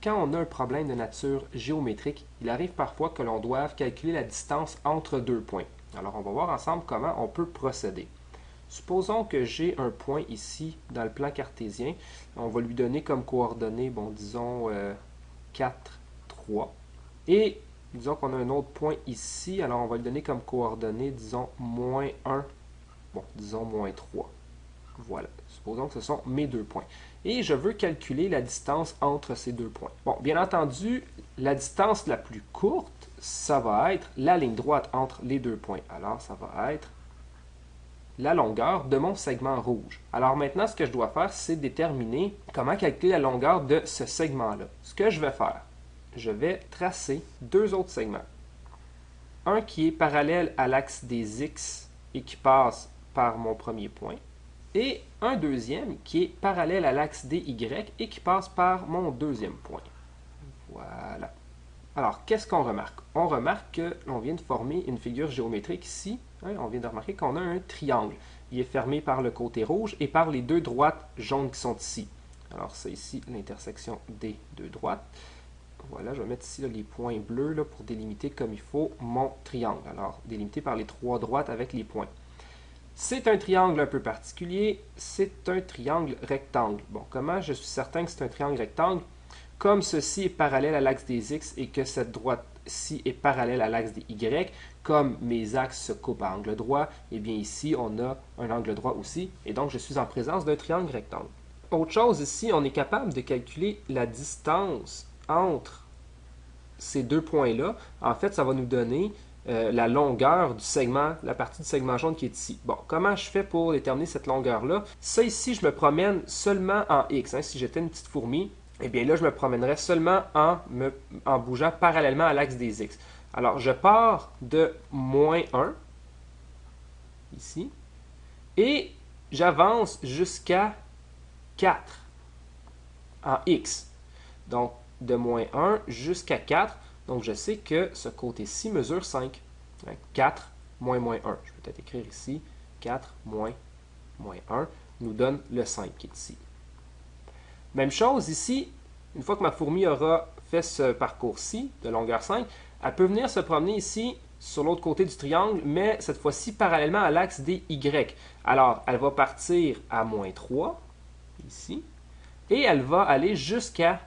Quand on a un problème de nature géométrique, il arrive parfois que l'on doive calculer la distance entre deux points. Alors, on va voir ensemble comment on peut procéder. Supposons que j'ai un point ici dans le plan cartésien. On va lui donner comme coordonnées, bon, disons 4, 3. Et disons qu'on a un autre point ici, alors on va lui donner comme coordonnées, disons, moins 1, bon, disons moins 3. Voilà. Supposons que ce sont mes deux points. Et je veux calculer la distance entre ces deux points. Bon, bien entendu, la distance la plus courte, ça va être la ligne droite entre les deux points. Alors, ça va être la longueur de mon segment rouge. Alors maintenant, ce que je dois faire, c'est déterminer comment calculer la longueur de ce segment-là. Ce que je vais faire, je vais tracer deux autres segments. Un qui est parallèle à l'axe des X et qui passe par mon premier point. Et un deuxième qui est parallèle à l'axe des Y et qui passe par mon deuxième point. Voilà. Alors, qu'est-ce qu'on remarque? On remarque que l'on vient de former une figure géométrique ici. Hein, on vient de remarquer qu'on a un triangle. Il est fermé par le côté rouge et par les deux droites jaunes qui sont ici. Alors, c'est ici l'intersection des deux droites. Voilà, je vais mettre ici là, les points bleus là, pour délimiter comme il faut mon triangle. Alors, délimité par les trois droites avec les points. C'est un triangle un peu particulier, c'est un triangle rectangle. Bon, comment je suis certain que c'est un triangle rectangle? Comme ceci est parallèle à l'axe des X et que cette droite-ci est parallèle à l'axe des Y, comme mes axes se coupent à angle droit, et bien ici, on a un angle droit aussi, et donc je suis en présence d'un triangle rectangle. Autre chose ici, on est capable de calculer la distance entre ces deux points-là. En fait, ça va nous donner la longueur du segment, la partie du segment jaune qui est ici. Bon, comment je fais pour déterminer cette longueur-là? Ça ici, je me promène seulement en X. Hein. Si j'étais une petite fourmi, eh bien là, je me promènerais seulement en bougeant parallèlement à l'axe des X. Alors, je pars de moins 1, ici, et j'avance jusqu'à 4 en X. Donc, de moins 1 jusqu'à 4. Donc, je sais que ce côté-ci mesure 5. 4 moins moins 1. Je vais peut-être écrire ici 4 moins 1 nous donne le 5 qui est ici. Même chose ici, une fois que ma fourmi aura fait ce parcours-ci de longueur 5, elle peut venir se promener ici sur l'autre côté du triangle, mais cette fois-ci parallèlement à l'axe des Y. Alors, elle va partir à moins 3, ici, et elle va aller jusqu'à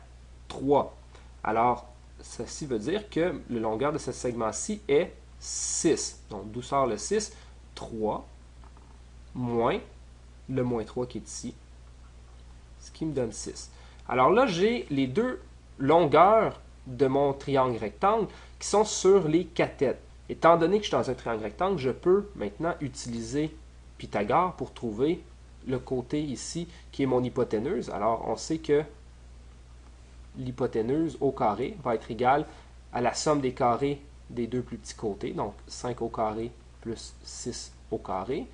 3. Alors, ceci veut dire que la longueur de ce segment-ci est 6. Donc, d'où sort le 6? 3 moins le moins 3 qui est ici, ce qui me donne 6. Alors là, j'ai les deux longueurs de mon triangle rectangle qui sont sur les cathètes. Étant donné que je suis dans un triangle rectangle, je peux maintenant utiliser Pythagore pour trouver le côté ici qui est mon hypoténuse. Alors, on sait que l'hypoténuse au carré va être égale à la somme des carrés des deux plus petits côtés, donc 5 au carré plus 6 au carré,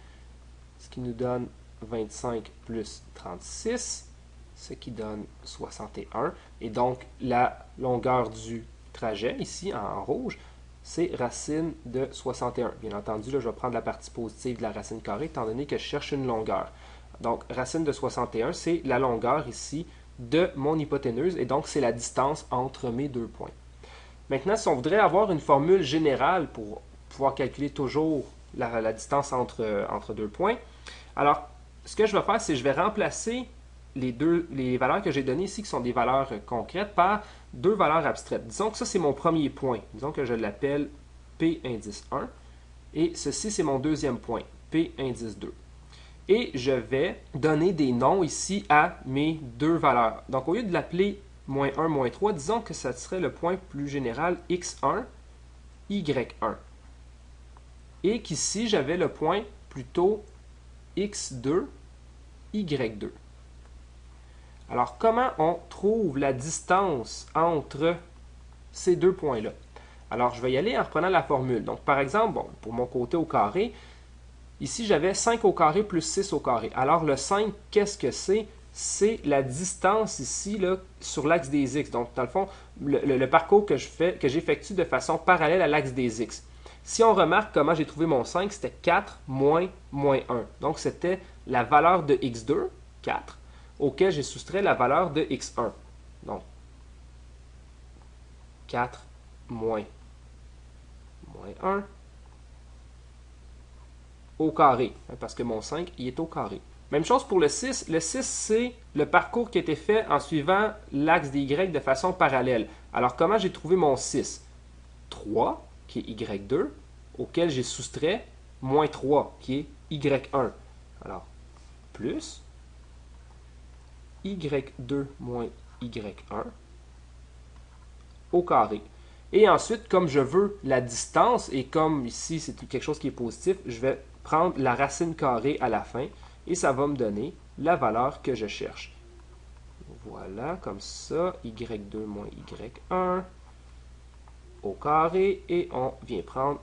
ce qui nous donne 25 plus 36, ce qui donne 61. Et donc, la longueur du trajet, ici en rouge, c'est racine de 61. Bien entendu, là, je vais prendre la partie positive de la racine carrée, étant donné que je cherche une longueur. Donc, racine de 61, c'est la longueur ici de mon hypoténuse, et donc c'est la distance entre mes deux points. Maintenant, si on voudrait avoir une formule générale pour pouvoir calculer toujours la distance entre deux points, alors, ce que je vais faire, c'est que je vais remplacer les valeurs que j'ai données ici, qui sont des valeurs concrètes, par deux valeurs abstraites. Disons que ça, c'est mon premier point. Disons que je l'appelle P indice 1. Et ceci, c'est mon deuxième point, P indice 2. Et je vais donner des noms ici à mes deux valeurs. Donc, au lieu de l'appeler moins 1, moins 3, disons que ça serait le point plus général x1, y1. Et qu'ici, j'avais le point plutôt x2, y2. Alors, comment on trouve la distance entre ces deux points-là? Alors, je vais y aller en reprenant la formule. Donc, par exemple, bon, pour mon côté au carré, ici, j'avais 5 au carré plus 6 au carré. Alors, le 5, qu'est-ce que c'est? C'est la distance ici là, sur l'axe des X. Donc, dans le fond, le parcours que j'effectue de façon parallèle à l'axe des X. Si on remarque comment j'ai trouvé mon 5, c'était 4 moins 1. Donc, c'était la valeur de x2, 4, auquel j'ai soustrait la valeur de x1. Donc, 4 moins 1 au carré, parce que mon 5, il est au carré. Même chose pour le 6. Le 6, c'est le parcours qui a été fait en suivant l'axe des Y de façon parallèle. Alors, comment j'ai trouvé mon 6? 3, qui est Y2, auquel j'ai soustrait moins 3, qui est Y1. Alors, plus Y2 moins Y1 au carré. Et ensuite, comme je veux la distance, et comme ici c'est quelque chose qui est positif, je vais prendre la racine carrée à la fin, et ça va me donner la valeur que je cherche. Voilà, comme ça, Y2 moins Y1 au carré, et on vient prendre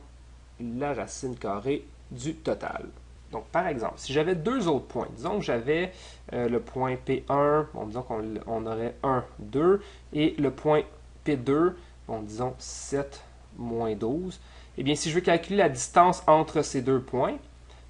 la racine carrée du total. Donc, par exemple, si j'avais deux autres points, disons que j'avais le point P1, bon, disons qu'on aurait 1, 2, et le point P2, bon, disons 7 moins 12, eh bien, si je veux calculer la distance entre ces deux points,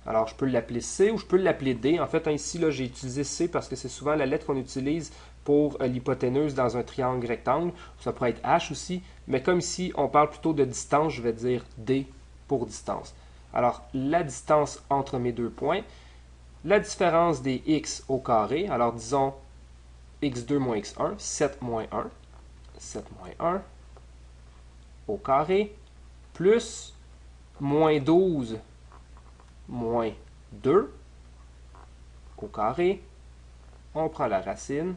alors je peux l'appeler C ou je peux l'appeler D. En fait, ici, là, j'ai utilisé C parce que c'est souvent la lettre qu'on utilise pour l'hypoténuse dans un triangle rectangle. Ça pourrait être H aussi, mais comme ici, on parle plutôt de distance, je vais dire D pour distance. Alors, la distance entre mes deux points, la différence des x au carré, alors disons x2 moins x1, 7 moins 1, 7 moins 1 au carré, plus moins 12 moins 2 au carré, on prend la racine,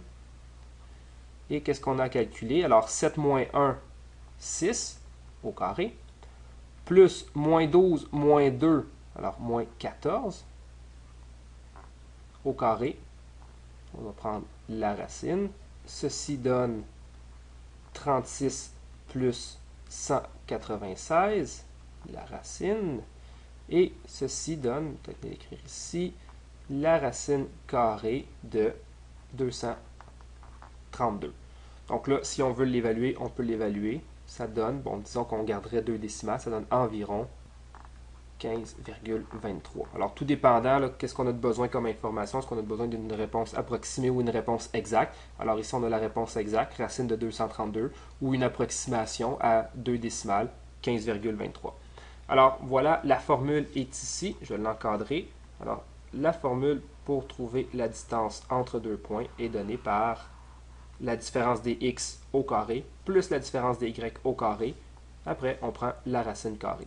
et qu'est-ce qu'on a calculé? Alors 7 moins 1, 6 au carré, plus moins 12 moins 2, alors moins 14 au carré. On va prendre la racine. Ceci donne 36 plus 196, la racine. Et ceci donne, peut-être l'écrire ici, la racine carrée de 232. Donc là, si on veut l'évaluer, on peut l'évaluer. Ça donne, bon, disons qu'on garderait deux décimales, ça donne environ 15,23. Alors, tout dépendant, qu'est-ce qu'on a de besoin comme information? Est-ce qu'on a besoin d'une réponse approximée ou une réponse exacte? Alors ici, on a la réponse exacte, racine de 232, ou une approximation à deux décimales, 15,23. Alors, voilà, la formule est ici. Je vais l'encadrer. Alors, la formule pour trouver la distance entre deux points est donnée par la différence des x au carré plus la différence des y au carré. Après, on prend la racine carrée.